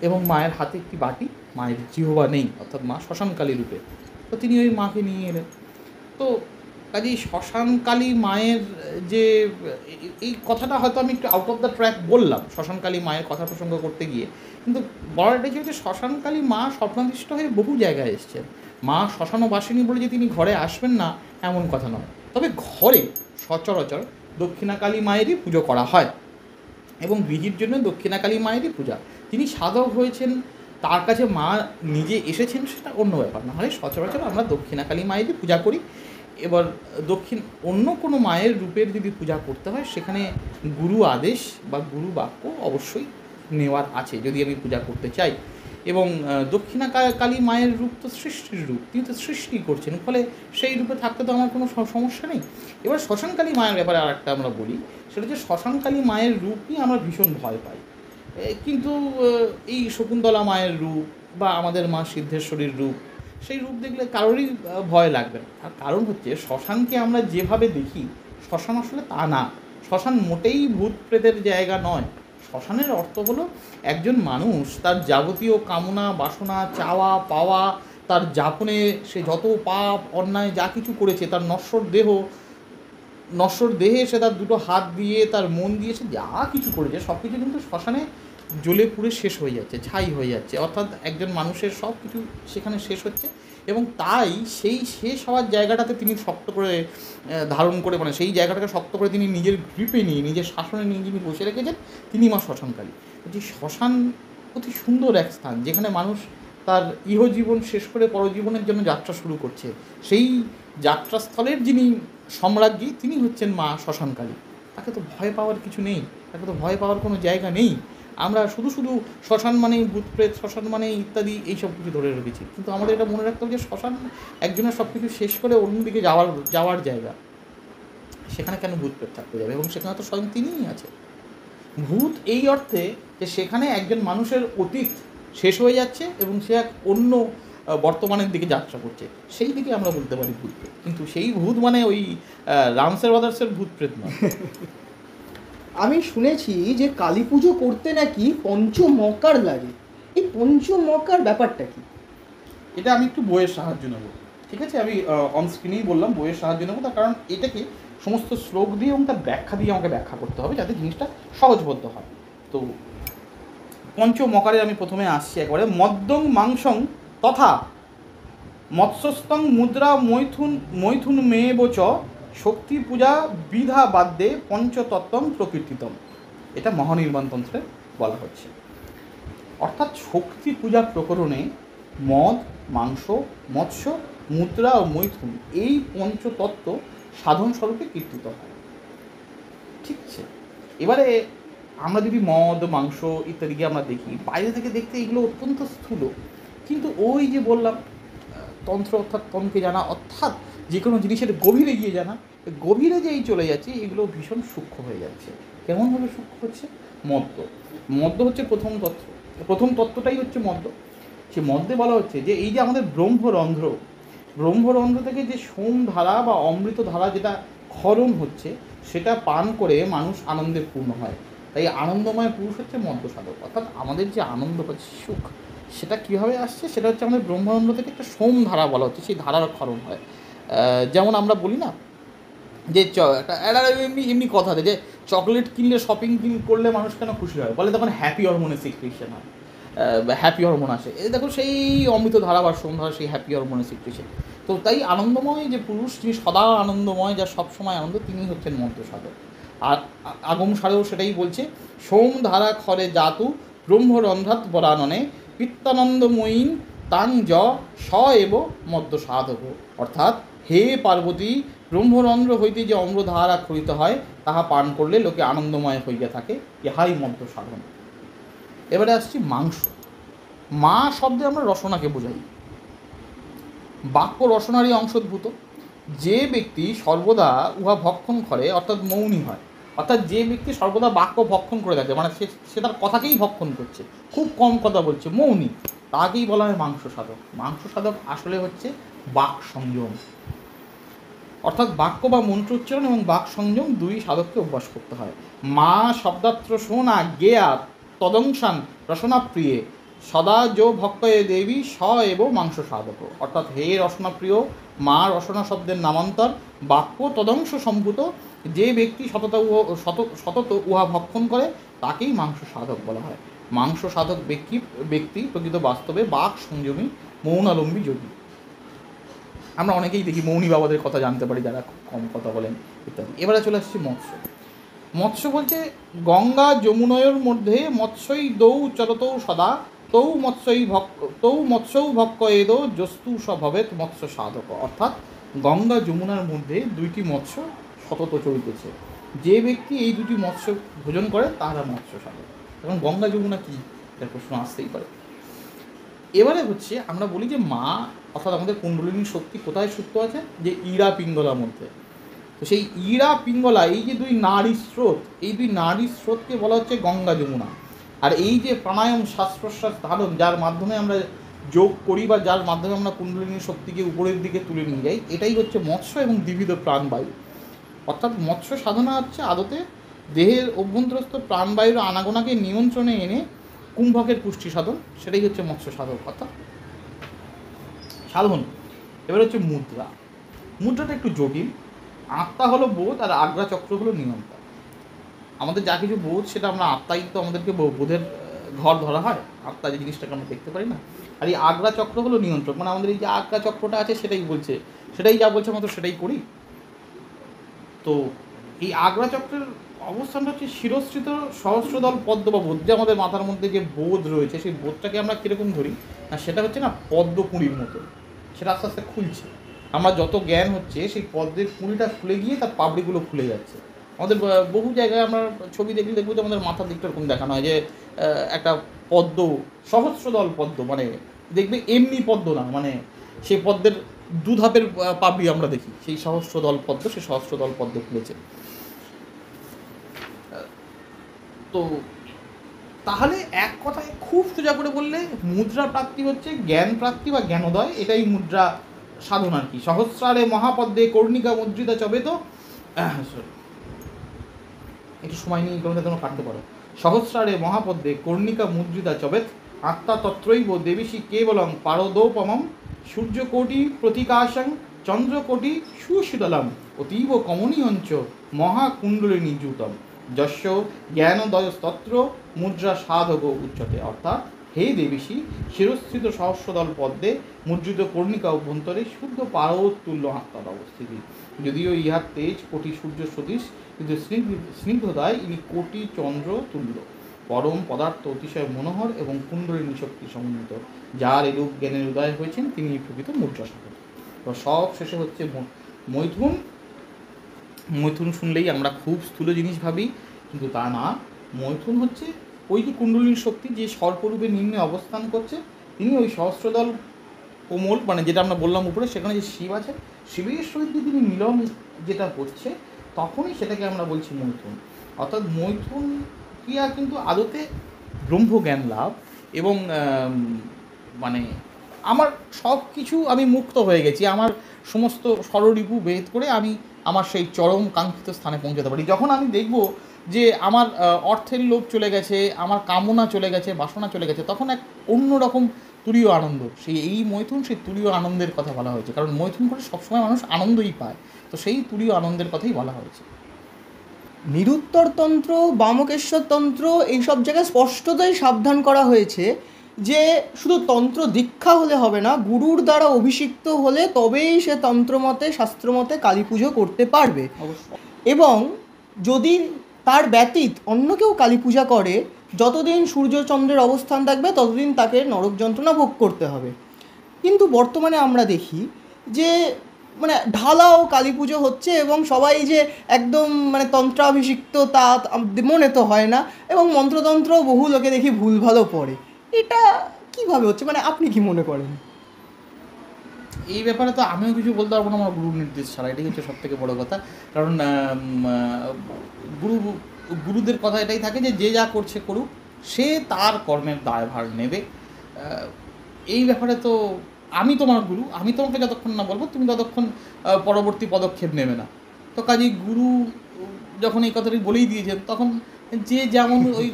এবং মায়ের হাতে একটি বাটি, মায়ের জিহ্বা নেই, অর্থাৎ মা শ্মশানকালী রূপে। তো তিনি ওই মাকে নিয়ে এলেন। তো কাজেই শ্মশানকালী মায়ের যে এই কথাটা হয়তো আমি একটু আউট অফ দ্য ট্র্যাক বললাম শ্মশানকালী মায়ের কথা প্রসঙ্গ করতে গিয়ে, কিন্তু বলার এটা হচ্ছে শ্মশানকালী মা স্বপ্নাদিষ্ট হয়ে বহু জায়গায় এসছেন। মা শ্মশানবাসিনী বলে যে তিনি ঘরে আসবেন না এমন কথা নয়, তবে ঘরে সচরাচর দক্ষিণাকালী মায়েরই পুজো করা হয় এবং গৃহীর জন্য দক্ষিণাকালী মায়েরই পূজা। তিনি সাধক হয়েছেন, তার কাছে মা নিজে এসেছেন, সেটা অন্য ব্যাপার। না হলে সচরাচর আমরা দক্ষিণাকালী মায়েরই পূজা করি। এবার অন্য কোনো মায়ের রূপের যদি পূজা করতে হয় সেখানে গুরু আদেশ বা গুরু বাক্য অবশ্যই নেওয়ার আছে যদি আমি পূজা করতে চাই। এবং দক্ষিণাকালী মায়ের রূপ তো সৃষ্টির রূপ, তিনি তো সৃষ্টি করছেন, ফলে সেই রূপে থাকতে তো আমার কোনো সমস্যা নেই। এবার শ্মশানকালী মায়ের ব্যাপারে আর একটা আমরা বলি, সেটা হচ্ছে শ্মশানকালী মায়ের রূপ নিয়ে আমরা ভীষণ ভয় পাই। কিন্তু এই শকুন্তলা মায়ের রূপ বা আমাদের মা সিদ্ধেশ্বরীর রূপ, সেই রূপ দেখলে কারোরই ভয় লাগবে না। আর কারণ হচ্ছে শ্মশানকে আমরা যেভাবে দেখি, শ্মশান আসলে তা না। শ্মশান মোটেই ভূত প্রেতের জায়গা নয়। শ্মশানের অর্থ হলো একজন মানুষ তার যাবতীয় কামনা বাসনা চাওয়া পাওয়া, তার যাপনে সে যত পাপ অন্যায় যা কিছু করেছে, তার নশ্বর দেহে সে তার দুটো হাত দিয়ে তার মন দিয়ে সে যা কিছু করেছে সব কিছু কিন্তু শ্মশানে জ্বলে পুড়ে শেষ হয়ে যাচ্ছে, ছাই হয়ে যাচ্ছে। অর্থাৎ একজন মানুষের সব কিছু সেখানে শেষ হচ্ছে এবং তাই সেই শেষ হওয়ার জায়গাটাতে তিনি শক্ত করে ধারণ করে, মানে সেই জায়গাটাকে শক্ত করে তিনি নিজের গ্রিপে নিয়ে, নিজের শাসনে নিয়ে যিনি বসে রেখেছেন, তিনি মা শ্মশানকালী। যে শ্মশান অতি সুন্দর এক স্থান, যেখানে মানুষ তার ইহজীবন শেষ করে পরজীবনের জন্য যাত্রা শুরু করছে। সেই যাত্রাস্থলের যিনি সম্রাজ্ঞী, তিনি হচ্ছেন মা শ্মশানকালী। তাকে তো ভয় পাওয়ার কিছু নেই, তাকে তো ভয় পাওয়ার কোনো জায়গা নেই। আমরা শুধু শ্মশান মানেই ভূতপ্রেত, শ্মশান মানেই ইত্যাদি এইসব কিছু ধরে রেখেছি, কিন্তু আমাদের এটা মনে রাখতে হবে যে শ্মশান একজনের সব কিছু শেষ করে অন্যদিকে যাওয়ার জায়গা। সেখানে কেন ভূতপ্রেত থাকতে যাবে? এবং সেখানে তো স্বয়ং তিনিই আছে। ভূত এই অর্থে যে সেখানে একজন মানুষের অতীত শেষ হয়ে যাচ্ছে এবং সে এক অন্য বর্তমানের দিকে যাত্রা করছে, সেই দিকে আমরা বলতে পারি ভূতপ্রেত। কিন্তু সেই ভূত মানে ওই রামসের ব্রাদার্সের ভূতপ্রেত নয়। আমি শুনেছি যে কালী পুজো করতে নাকি পঞ্চমকার লাগে। এই পঞ্চমকার ব্যাপারটা কি? এটা আমি একটু বইয়ের সাহায্য নেব, ঠিক আছে? আমি অন স্ক্রিনেই বললাম বইয়ের সাহায্য নেব, তার কারণ এটাকে সমস্ত শ্লোক দিয়ে এবং তার ব্যাখ্যা দিয়ে আমাকে ব্যাখ্যা করতে হবে যাতে জিনিসটা সহজবোধ্য হয়। তো পঞ্চমকারে আমি প্রথমে আসছি একবারে। মদ্যং মাংসং তথা মৎস্যস্তং মুদ্রা মৈথুন মেয়েবচ শক্তি পূজা বিধা বাদ্যে পঞ্চতত্ত্বং প্রকীর্তিতম। এটা মহানির্বাণতন্ত্রে বলা হচ্ছে। অর্থাৎ শক্তি পূজা প্রকরণে মদ, মাংস, মৎস্য, মুদ্রা ও মৈথুন এই পঞ্চতত্ত্ব সাধন স্বরূপে কীর্তিত হয়, ঠিক আছে? এবারে আমরা যদি মদ, মাংস ইত্যাদিকে আমরা দেখি, বাইরে থেকে দেখতে এগুলো অত্যন্ত স্থূল, কিন্তু ওই যে বললাম তন্ত্র অর্থাৎ তন্ত্রকে জানা, অর্থাৎ যে কোনো জিনিসের গভীরে গিয়ে জানা, গভীরে যেই চলে যাচ্ছে এগুলো ভীষণ সূক্ষ্ম হয়ে যাচ্ছে। কেমনভাবে সূক্ষ্ম হচ্ছে? মদ্য হচ্ছে প্রথম তত্ত্বটাই হচ্ছে মদ্য। সে মদ্যে বলা হচ্ছে যে এই যে আমাদের ব্রহ্মরন্ধ্র থেকে যে সোম ধারা বা অমৃত ধারা যেটা ক্ষরণ হচ্ছে, সেটা পান করে মানুষ আনন্দে পূর্ণ হয়। তাই আনন্দময় পুরুষ হচ্ছে মদ্য সাধক। অর্থাৎ আমাদের যে আনন্দ হচ্ছে, সুখ, সেটা কীভাবে আসছে? সেটা হচ্ছে আমাদের ব্রহ্মরন্ধ্র থেকে একটা সোম ধারা বলা হচ্ছে, সেই ধারার ক্ষরণ হয়। যেমন আমরা বলি না যে এমনি কথা যে চকলেট কিনলে, শপিং করলে মানুষ কেন খুশি হয়? বলে তখন হ্যাপি হরমোনের সিক্রেশন হয়, হ্যাপি হরমোন আসে। এই দেখো সেই অমৃত ধারা বা সোম ধারা, সেই হ্যাপি হরমোনের সিক্রেশন। তো তাই আনন্দময় যে পুরুষ, যিনি সদা আনন্দময়, যার সবসময় আনন্দ, তিনি হচ্ছেন মন্ত্র সাধক। আর আগম সারেও সেটাই বলছে, সোম ধারা খরে জাতু ব্রহ্মরন্ধ্রাত বরাননে পিত্তানন্দময়ীন তাং জ স এব মদ্য সাধক। অর্থাৎ হে পার্বতী, ব্রহ্মরন্ধ্র হইতে যে অম্রধারা ক্ষরিত হয়, তাহা পান করলে লোকে আনন্দময় হইয়া থাকে, ইহাই মদ্য সাধন। এবারে আসছি মাংস। মা শব্দে আমরা রসনাকে বোঝাই। বাক্য রসনারই অংশোদ্ভূত। যে ব্যক্তি সর্বদা উহা ভক্ষণ করে, অর্থাৎ মৌনী হয়, অর্থাৎ যে ব্যক্তি সর্বদা বাক্য ভক্ষণ করে থাকে, মানে সে তার কথাকেই ভক্ষণ করছে, খুব কম কথা বলছে, মৌনী, তাকেই বলা হয় মাংস সাধক। মাংস সাধক আসলে হচ্ছে বাক সংযম। অর্থাৎ বাক্য বা মন্ত্রোচ্চারণ এবং বাক সংযম দুই সাধককে অভ্যাস করতে হয়। মা শব্দাত্র শোনা গেয়া তদংশান রসনাপ্রিয়ে সদা যো ভক্তয়ে দেবী স এব মাংস সাধক। অর্থাৎ হে রসনাপ্রিয়, মা রসনা শব্দের নামান্তর, বাক্য তদংশ সম্ভূত যে ব্যক্তি সতত উহা ভক্ষণ করে তাকেই মাংস সাধক বলা হয়। মাংস সাধক ব্যক্তি প্রকৃত বাস্তবে বাক সংযমী মৌনালম্বী যোগী। আমরা অনেকেই দেখি মৌনী বাবাদের কথা জানতে পারি যারা খুব কম কথা বলেন ইত্যাদি। এবারে চলে আসছি মৎস্য। মৎস্য বলছে গঙ্গা যমুনয়ের মধ্যে মৎস্যই দৌ চলতৌ সদা তৌ মৎস্যৌ ভক্ক এদো জস্তু স্বভবেত মৎস্য সাধক। অর্থাৎ গঙ্গা যমুনার মধ্যে দুইটি মৎস্য সতত চলিতেছে, যে ব্যক্তি এই দুটি মৎস্য ভোজন করে তারা মৎস্য সাধক। এখন গঙ্গা যমুনা কী, এর প্রশ্ন আসতেই পারে। এবারে হচ্ছে আমরা বলি যে মা অর্থাৎ আমাদের কুণ্ডলিনী শক্তি কোথায় সুপ্ত আছে, যে ইড়া পিঙ্গলার মধ্যে। তো সেই ইড়া পিঙ্গলা, এই যে দুই নারী স্রোত, এই দুই নারী স্রোতকে বলা হচ্ছে গঙ্গা যমুনা। আর এই যে প্রাণায়াম শ্বাস প্রশ্বাস ধারণ, যার মাধ্যমে আমরা যোগ করি বা যার মাধ্যমে আমরা কুণ্ডলিনী শক্তিকে উপরের দিকে তুলে নিয়ে যাই, এটাই হচ্ছে মৎস্য এবং দ্বিবিধ প্রাণবায়ু। অর্থাৎ মৎস্য সাধনা হচ্ছে আদতে দেহের অভ্যন্তরস্থ প্রাণবায়ুর আনাগোনাকে নিয়ন্ত্রণে এনে কুম্ভকের পুষ্টি সাধন, সেটাই হচ্ছে মৎস্য সাধক অর্থাৎ সাধন। এবার হচ্ছে মুদ্রা। মুদ্রাটা একটু জটিল। আত্মা হলো বোধ আর আগ্রা চক্র হলো নিয়ন্ত্রণ। আমাদের যা কিছু বোধ সেটা আমরা আত্মাই তো আমাদেরকে বোধের ঘর ধরা হয়, আত্মা যে জিনিসটাকে আমরা দেখতে পারি না। আর এই আগ্রা চক্র হলো নিয়ন্ত্রক, মানে আমাদের এই যে আগ্রা চক্রটা আছে সেটাই বলছে, সেটাই যা বলছে আমরা তো সেটাই করি। তো এই আগ্রা চক্রের অবস্থানটা হচ্ছে শিরশ্রিত সহস্রদল পদ্ম বা বোধ, যে আমাদের মাথার মধ্যে যে বোধ রয়েছে সেই বোধটাকে আমরা কীরকম ধরি না, সেটা হচ্ছে না পদ্ম কুঁড়ির মতো, সেটা আস্তে আস্তে খুলছে। আমরা যত জ্ঞান হচ্ছে সেই পদ্মের কুঁড়িটা খুলে গিয়ে তার পাপড়িগুলো খুলে যাচ্ছে। আমাদের বহু জায়গায় আমরা ছবি দেখলে দেখবো যে আমাদের মাথার দিকটা এরকম দেখানো হয় যে একটা পদ্ম, সহস্রদল পদ্ম, মানে দেখবে এমনি পদ্ম না, মানে সেই পদ্মের দুধাপের পাপড়ি আমরা দেখি, সেই সহস্রদল পদ্ম, সেই সহস্রদল পদ্ম খুলেছে। তো তাহলে এক কথায় খুব সোজা করে বললে মুদ্রা প্রাপ্তি হচ্ছে জ্ঞান প্রাপ্তি বা জ্ঞানোদয়, এটাই মুদ্রা সাধন আর কি। সহস্রারে মহাপদ্মে কর্ণিকা মুদ্রিতা চবে তো একটু সময় নিয়ে কোনো তোমরা কাটতে পারো। সহস্রারে মহাপদ্মে কর্ণিকা মুদ্রিতা চবেত আত্মা তত্রৈব দেবীশী কেবলং পারদোপমম সূর্যকোটি প্রতিকাশং চন্দ্রকোটি সুশীতলম অতীব কমনীয়ঞ্চ মহাকুণ্ডলিনী যুতম যস্য জ্ঞানোদয়স্তত্র মুদ্রা সাধক উচ্চতে। অর্থাৎ হে দেবীশী, শিরস্থিত সহস্রদল পদ্মে মুদ্রিত কর্ণিকা অভ্যন্তরে শুদ্ধ পারতুল্য আত্মার অবস্থিতি। যদিও ইহার তেজ কোটি সূর্য সদৃশ, কিন্তু স্নিগ্ধতায় ইনি কোটি চন্দ্র তুল্য। পরম পদার্থ অতিশয় মনোহর এবং কুণ্ডলিনী শক্তি সমন্বিত। যার এরূপ জ্ঞানের উদয় হয়েছেন তিনি প্রকৃত মুদ্রা সাধক। তো সব শেষে হচ্ছে মৈথুন। মৈথুন শুনলেই আমরা খুব স্থূল জিনিস ভাবি, কিন্তু তা না। মৈথুন হচ্ছে ওই যে কুণ্ডলিনী শক্তি যে সর্পরূপে নিম্নে অবস্থান করছে, তিনি ওই সহস্রদল কোমল, মানে যেটা আমরা বললাম উপরে, সেখানে যে শিব আছে, শিবের সহিত তিনি মিলন যেটা করছে, তখনই সেটাকে আমরা বলছি মৈথুন। অর্থাৎ মৈথুন ক্রিয়া কিন্তু আদতে ব্রহ্মজ্ঞান লাভ এবং মানে আমার সব কিছু আমি মুক্ত হয়ে গেছি, আমার সমস্ত ষড়রিপু ভেদ করে আমি আমার সেই চরম কাঙ্ক্ষিত স্থানে পৌঁছাতে পারি। যখন আমি দেখব যে আমার অর্থের লোভ চলে গেছে, আমার কামনা চলে গেছে, বাসনা চলে গেছে, তখন এক অন্যরকম তুরীয় আনন্দ, এই মৈথুন, সেই তুরীয় আনন্দের কথা বলা হয়েছে। কারণ মৈথুন করে সবসময় মানুষ আনন্দই পায়, তো সেই তুরীয় আনন্দের কথাই বলা হয়েছে। নিরুত্তর তন্ত্র, বামকেশ্বর তন্ত্র, এইসব জায়গায় স্পষ্টতই সাবধান করা হয়েছে যে শুধু তন্ত্র দীক্ষা হলে হবে না, গুরুর দ্বারা অভিষিক্ত হলে তবেই সে তন্ত্রমতে শাস্ত্রমতে কালী পুজো করতে পারবে। এবং যদি তার ব্যতীত অন্য কেউ কালী পূজা করে, যতদিন সূর্যচন্দ্রের অবস্থান থাকবে ততদিন তাকে নরক যন্ত্রণা ভোগ করতে হবে। কিন্তু বর্তমানে আমরা দেখি যে মানে ঢালাও কালী পুজো হচ্ছে এবং সবাই যে একদম মানে তন্ত্রাভিষিক্ত তা মনে তো হয় না, এবং মন্ত্রতন্ত্র বহু লোকে দেখি ভুলভালও পড়ে। এটা কীভাবে হচ্ছে, মানে আপনি কি মনে করেন? এই ব্যাপারে তো আমিও কিছু বলতে পারবো না আমার গুরুর নির্দেশ ছাড়া, এটাই হচ্ছে সব থেকে বড়ো কথা। কারণ গুরুদের কথা এটাই থাকে যে যে যা করছে করুক, সে তার কর্মের দায়ভার নেবে। এই ব্যাপারে তো আমি তোমার গুরু, আমি তোমাকে যতক্ষণ না বলবো তুমি ততক্ষণ পরবর্তী পদক্ষেপ নেবে না। তো কাজেই গুরু যখন এই কথাটি বলেই দিয়েছেন, তখন যে যেমন ওই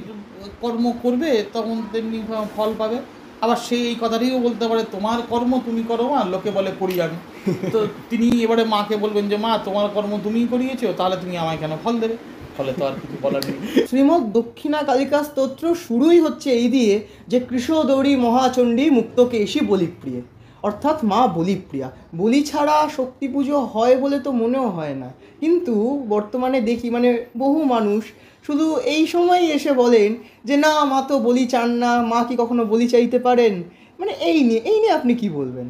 কর্ম করবে তখন তেমনি ফল পাবে। আবার সে এই কথাটিও বলতে পারে তোমার কর্ম তুমি করো মা, লোকে বলে করি আমি। তো তিনি এবারে মাকে বলবেন যে মা তোমার কর্ম তুমিই করিয়েছো, তাহলে তুমি আমায় কেন ফল দেবে? ফলে তো আর কিছু বলার নেই। শ্রীমৎ দক্ষিণা কালিকা স্তোত্র শুরুই হচ্ছে এই দিয়ে যে কৃষ্ণদৌড়ী মহাচণ্ডী মুক্তকেশী বলিপ্রিয়ে, অর্থাৎ মা বলিপ্রিয়া। বলি ছাড়া শক্তি পুজো হয় বলে তো মনেও হয় না, কিন্তু বর্তমানে দেখি মানে বহু মানুষ শুধু এই সময়ই এসে বলেন যে না মা তো বলি চান না, মা কি কখনো বলি চাইতে পারেন? মানে এই নিয়ে আপনি কি বলবেন?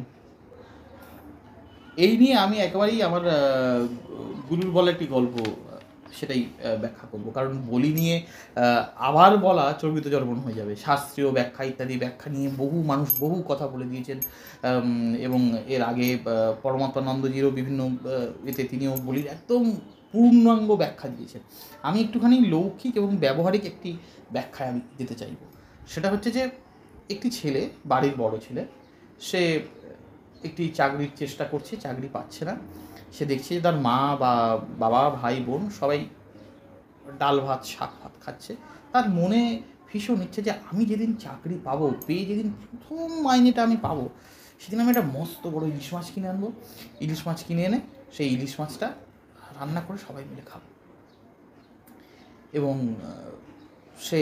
এই নিয়ে আমি একেবারেই আমার গুরুর বলা একটি গল্প সেটাই ব্যাখ্যা করব। কারণ বলি নিয়ে আবার বলা চর্বিত চর্বণ হয়ে যাবে। শাস্ত্রীয় ব্যাখ্যা ইত্যাদি ব্যাখ্যা নিয়ে বহু মানুষ বহু কথা বলে দিয়েছেন, এবং এর আগে পরমাত্মানন্দজিরও বিভিন্ন এতে তিনিও বলির একদম পূর্ণাঙ্গ ব্যাখ্যা দিয়েছেন। আমি একটুখানি লৌকিক এবং ব্যবহারিক একটি ব্যাখ্যায় আমি দিতে চাইব। সেটা হচ্ছে যে একটি ছেলে, বাড়ির বড় ছেলে, সে একটি চাকরির চেষ্টা করছে, চাকরি পাচ্ছে না। সে দেখছে যে তার মা বা বাবা ভাই বোন সবাই ডাল ভাত শাক ভাত খাচ্ছে। তার মনে ভীষণ ইচ্ছে যে আমি যেদিন চাকরি পাবো, পেয়ে যেদিন প্রথম মাইনেটা আমি পাবো, সেদিন আমি একটা মস্ত বড় ইলিশ মাছ কিনে আনবো। ইলিশ মাছ কিনে এনে সেই ইলিশ মাছটা রান্না করে সবাই মিলে খাবো। এবং সে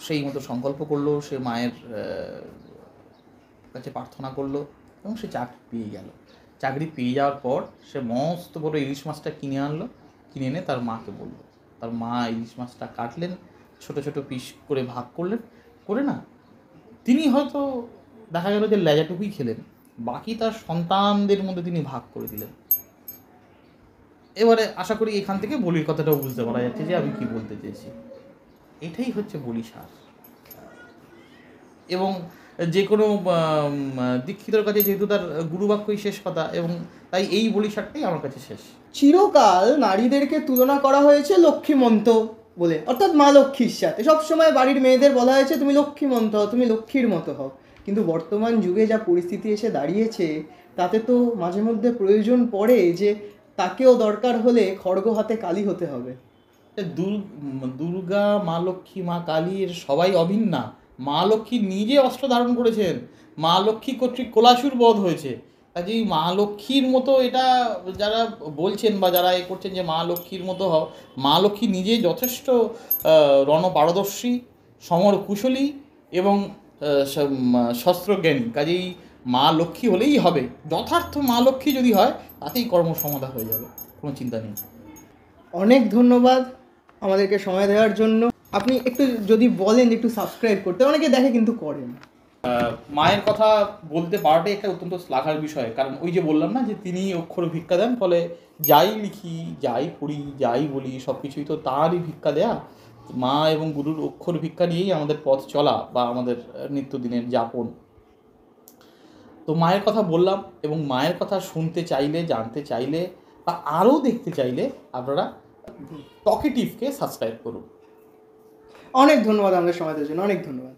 সেই মতো সংকল্প করলো, সে মায়ের কাছে প্রার্থনা করলো এবং সে চাকরি পেয়ে গেল। চাকরি পেয়ে যাওয়ার পর সে মস্ত বড় ইলিশ মাছটা কিনে আনলো, কিনে এনে তার মাকে বললো। তার মা ইলিশ মাছটা কাটলেন, ছোট ছোট পিস করে ভাগ করলেন, করে না তিনি হয়তো দেখা গেল যে লেজাটুকুই খেলেন, বাকি তার সন্তানদের মধ্যে তিনি ভাগ করে দিলেন। এবারে আশা করি এখান থেকে বলির কথাটাও বুঝতে পারা যাচ্ছে যে আমি কি বলতে চেয়েছি। এটাই হচ্ছে বলি সার। এবং যে কোনো দীক্ষিতর কাছে যেহেতু তার গুরুবাক্যই শেষ কথা, এবং তাই এই বলি সারটাই আমার কাছে শেষ। চিরকাল নারীদেরকে তুলনা করা হয়েছে লক্ষ্মীমন্ত বলে, অর্থাৎ মা লক্ষ্মীর সাথে সবসময় বাড়ির মেয়েদের বলা হয়েছে তুমি লক্ষ্মীমন্ত হও, তুমি লক্ষ্মীর মতো হও। কিন্তু বর্তমান যুগে যা পরিস্থিতি এসে দাঁড়িয়েছে, তাতে তো মাঝে মধ্যে প্রয়োজন পড়ে যে তাকেও দরকার হলে খড়গ হাতে কালী হতে হবে। দুর্গা, মা লক্ষ্মী, মা কালীর সবাই অভিন্না। মা লক্ষ্মী নিজে অস্ত্র ধারণ করেছেন, মা লক্ষ্মী কর্তৃক কোলাসুর বধ হয়েছে। কাজেই মা লক্ষ্মীর মতো এটা যারা বলছেন বা যারা এ করছেন যে মা লক্ষ্মীর মতো হও, মা লক্ষ্মী নিজে যথেষ্ট রণপারদর্শী, সমর কুশলী এবং শস্ত্রজ্ঞানী। কাজেই মা লক্ষ্মী হলেই হবে, যথার্থ মা লক্ষ্মী যদি হয় তাতেই কর্মসমতা হয়ে যাবে, কোনো চিন্তা নেই। অনেক ধন্যবাদ আমাদেরকে সময় দেওয়ার জন্য। আপনি একটু যদি বলেন একটু সাবস্ক্রাইব করতে, অনেকে দেখে কিন্তু করেন। মায়ের কথা বলতে পারাটাই একটা অত্যন্ত শ্লাঘার বিষয়। কারণ ওই যে বললাম না যে তিনি অক্ষর ভিক্ষা দেন, ফলে যাই লিখি, যাই পড়ি, যাই বলি সব কিছুই তো তারই ভিক্ষা দেয়া। মা এবং গুরুর অক্ষর ভিক্ষা নিয়েই আমাদের পথ চলা বা আমাদের নিত্যদিনের যাপন। তো মায়ের কথা বললাম, এবং মায়ের কথা শুনতে চাইলে, জানতে চাইলে বা আরও দেখতে চাইলে আপনারা টকেটিভকে সাবস্ক্রাইব করুন। অনেক ধন্যবাদ আমাদের সময় দেওয়ার জন্য, অনেক ধন্যবাদ।